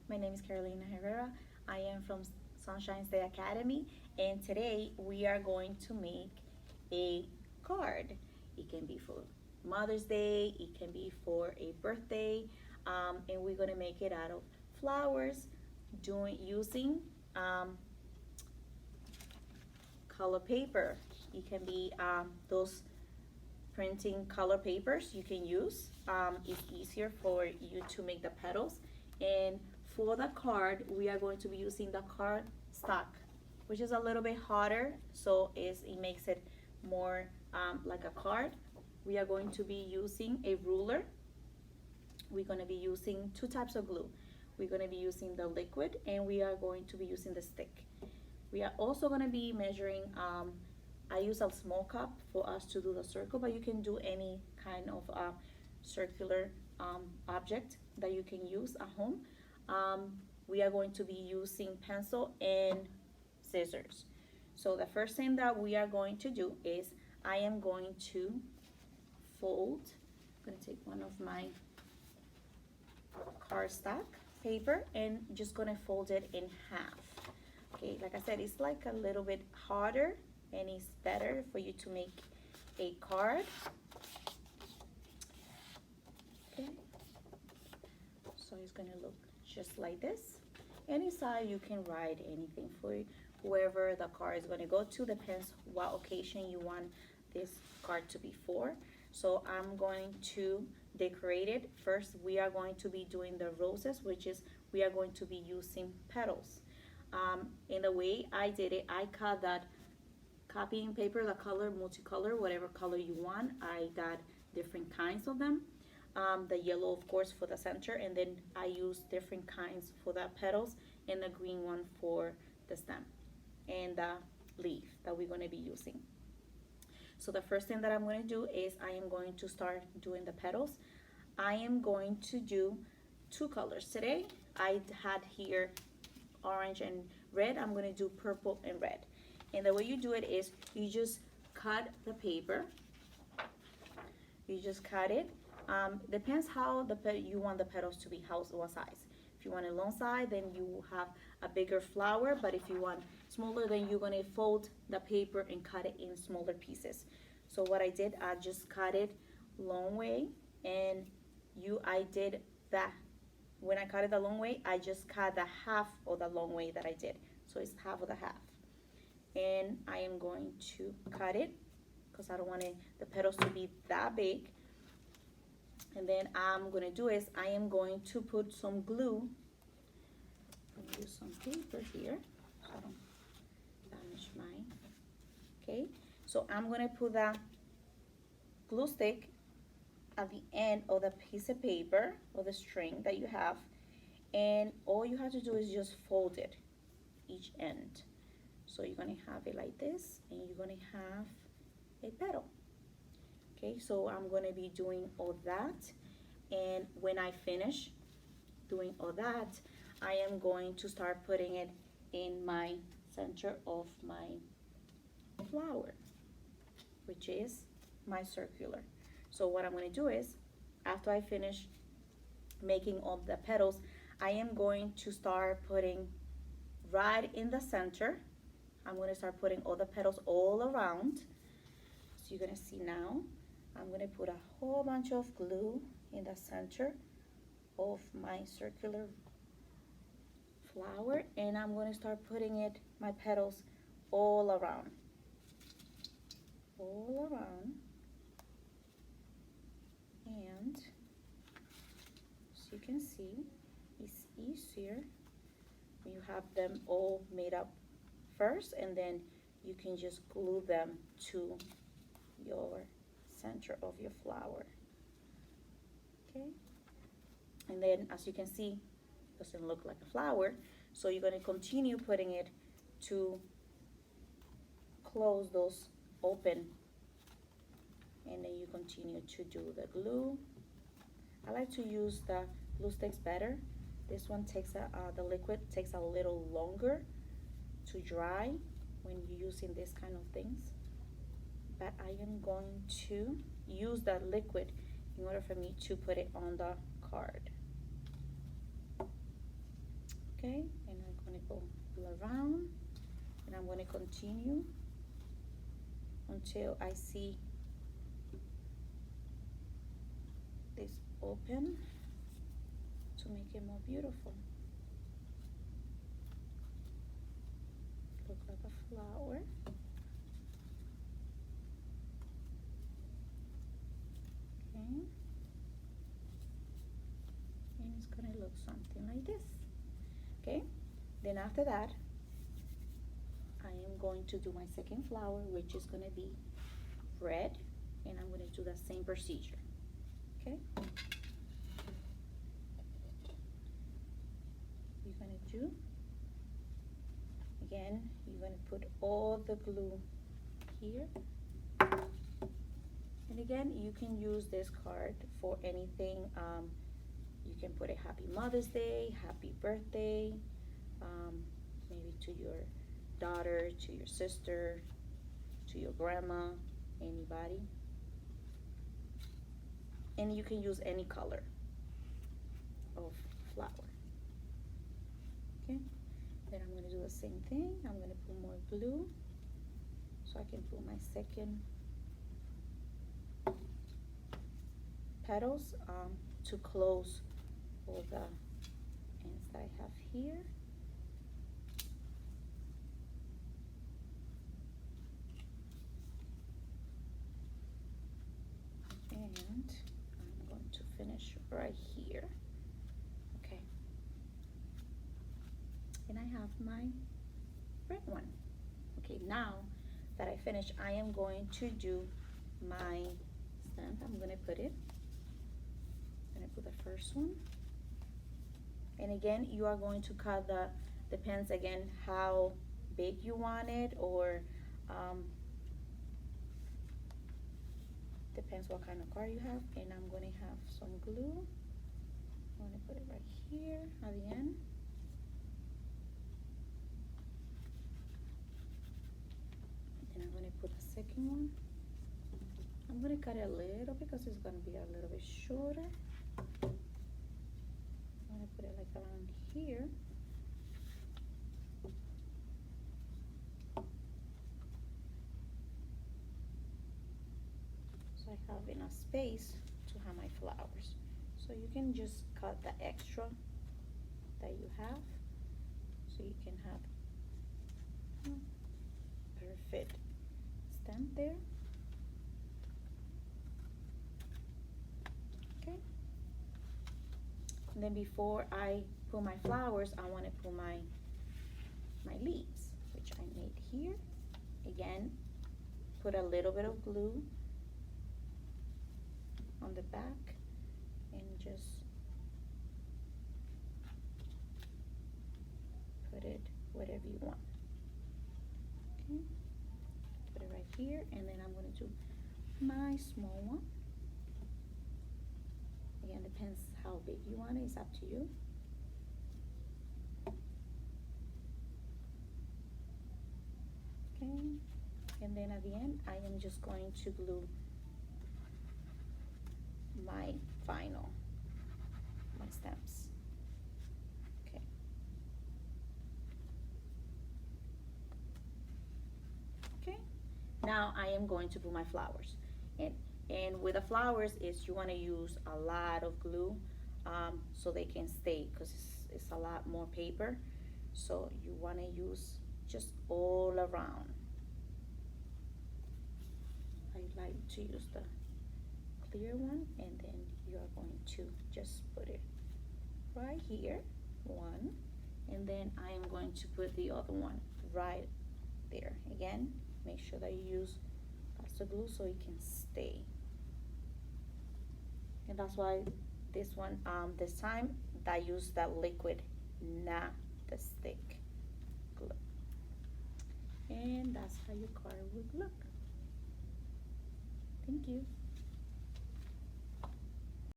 My name is Carolina Herrera. I am from Sunshine State Academy, and today we are going to make a card. It can be for Mother's Day, it can be for a birthday, and we're going to make it out of flowers using color paper. It can be those printing color papers you can use. It's easier for you to make the petals. And for the card, we are going to be using the card stock, which is a little bit harder, so it makes it more like a card. We are going to be using a ruler. We're going to be using two types of glue. We're going to be using the liquid, and we are going to be using the stick. We are also going to be measuring, I use a small cup for us to do the circle, but you can do any kind of circular object that you can use at home. We are going to be using pencil and scissors. So the first thing that we are going to do is I am going to fold. I'm going to take one of my cardstock paper and just going to fold it in half. Okay, like I said, it's like a little bit harder and it's better for you to make a card. Okay, so it's going to look just like this. Any side you can write anything for whoever the card is going to go to. Depends what occasion you want this card to be for. So I'm going to decorate it. First, we are going to be doing the roses, which is we are going to be using petals. In the way I did it, I cut that copying paper, the color, multicolor, whatever color you want. I got different kinds of them. The yellow, of course, for the center, and then I use different kinds for the petals, and the green one for the stem and the leaf that we're going to be using. So the first thing that I'm going to do is I am going to start doing the petals. I am going to do two colors today. I had here orange and red. I'm going to do purple and red. And the way you do it is you just cut the paper. You just cut it. Depends how you want the petals to be, what size. If you want a long side, then you have a bigger flower, but if you want smaller, then you're going to fold the paper and cut it in smaller pieces. So what I did, I just cut it long way, and I did that. When I cut it the long way, I just cut the half of the long way that I did. So it's half of the half. And I am going to cut it because I don't want the petals to be that big. And then I'm going to do is I am going to put some glue. I'm going to use some paper here so I don't damage mine. Okay, so I'm going to put the glue stick at the end of the piece of paper or the string that you have, and all you have to do is just fold it each end. So you're going to have it like this, and you're going to have a petal. Okay, so I'm going to be doing all that, and when I finish doing all that, I am going to start putting it in my center of my flower, which is my circular. So what I'm going to do is, after I finish making all the petals, I am going to start putting right in the center. I'm going to start putting all the petals all around. So you're going to see now, I'm going to put a whole bunch of glue in the center of my circular flower, and I'm going to start putting my petals all around. All around. And as you can see, it's easier when you have them all made up first, and then you can just glue them to your center of your flower. Okay, and then as you can see, it doesn't look like a flower, so you're going to continue putting it to close those open, and then you continue to do the glue. I like to use the glue sticks better. This one takes the liquid takes a little longer to dry when you're using this kind of things, but I am going to use the liquid in order for me to put it on the card. around, and I'm going to continue until I see this open to make it more beautiful. Look like a flower. Okay. And it's gonna look something like this. Okay. Then after that, I am going to do my second flower, which is gonna be red, and I'm gonna do the same procedure. Okay. You're gonna do, again, you're gonna put all the glue here. And again, you can use this card for anything. You can put a Happy Mother's Day, Happy Birthday, maybe to your daughter, to your sister, to your grandma, anybody. And you can use any color of flower. Okay, then I'm gonna do the same thing. I'm gonna put more glue so I can put my second petals to close all the ends that I have here. And I'm going to finish right here. Okay. And I have my red one. Okay, now that I finished, I am going to do my stamp. I'm gonna put it. I'm gonna put the first one. And again, you are going to cut depends again how big you want it, or depends what kind of card you have. And I'm gonna have some glue. I'm gonna put it right here at the end. And I'm gonna put the second one. I'm gonna cut it a little because it's gonna be a little bit shorter. I'm gonna put it like around here. So I have enough space to have my flowers. So you can just cut the extra that you have, so you can have perfect stamp there. Okay. And then before I put my flowers, I want to put my leaves, which I made here. Again, put a little bit of glue on the back and just put it whatever you want. Okay, put it right here, and then I'm going to do my small one. Again, depends how big you want it, it's up to you. Okay, and then at the end, I am just going to glue my stamps. Okay. Okay, now I am going to put my flowers. And with the flowers is you want to use a lot of glue so they can stay, because it's a lot more paper. So you want to use just all around. I like to use the clear one, and then you are going to just put it right here, one, and then I am going to put the other one right there. Again, make sure that you use lots of glue so it can stay. And that's why this one, this time I use that liquid, not the stick glue. And that's how your card would look. Thank you.